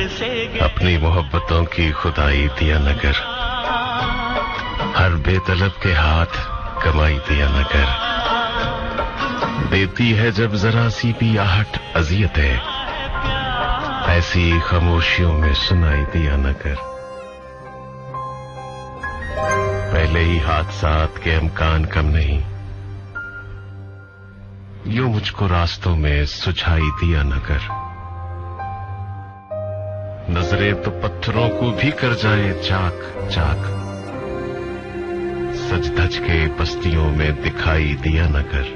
अपनी मोहब्बतों की खुदाई दिया न कर, हर बेतलब के हाथ कमाई दिया न कर। देती है जब जरा सी भी आहट अजियत है, ऐसी खामोशियों में सुनाई दिया न कर। पहले ही हादसात के अमकान कम नहीं, यूं मुझको रास्तों में सुझाई दिया न कर। नजरें तो पत्थरों को भी कर जाए चाक चाक, सज धज के बस्तियों में दिखाई दिया न कर।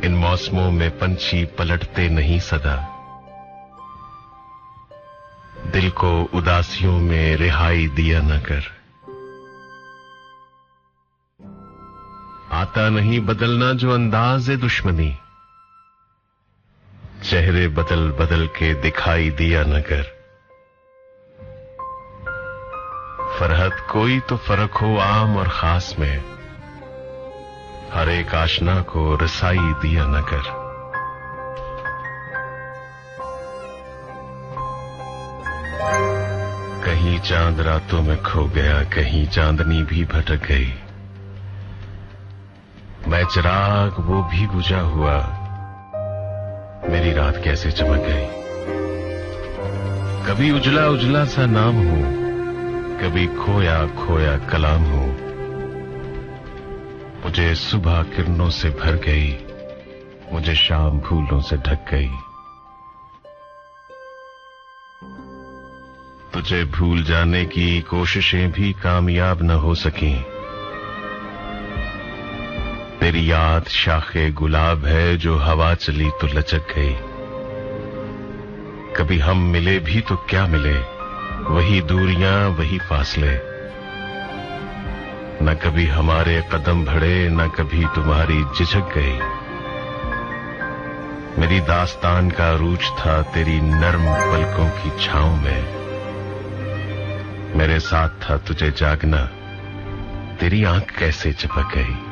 इन मौसमों में पंछी पलटते नहीं सदा, दिल को उदासियों में रिहाई दिया न कर। आता नहीं बदलना जो अंदाज है दुश्मनी, चेहरे बदल बदल के दिखाई दिया न कर। फरहत कोई तो फर्क हो आम और खास में, हर एक आशना को रसाई दिया न कर। कहीं चांद रातों में खो गया, कहीं चांदनी भी भटक गई। मैं चिराग वो भी बुझा हुआ, मेरी रात कैसे चमक गई। कभी उजला उजला सा नाम हूं, कभी खोया खोया कलाम हूं। मुझे सुबह किरणों से भर गई, मुझे शाम फूलों से ढक गई। तुझे भूल जाने की कोशिशें भी कामयाब न हो सकी। तेरी याद शाखे गुलाब है जो हवा चली तो लचक गई। कभी हम मिले भी तो क्या मिले, वही दूरियां वही फासले। न कभी हमारे कदम बढ़े, न कभी तुम्हारी झिझक गई। मेरी दास्तान का अरूज था तेरी नर्म पलकों की छांव में। मेरे साथ था तुझे जागना, तेरी आंख कैसे चिपक गई।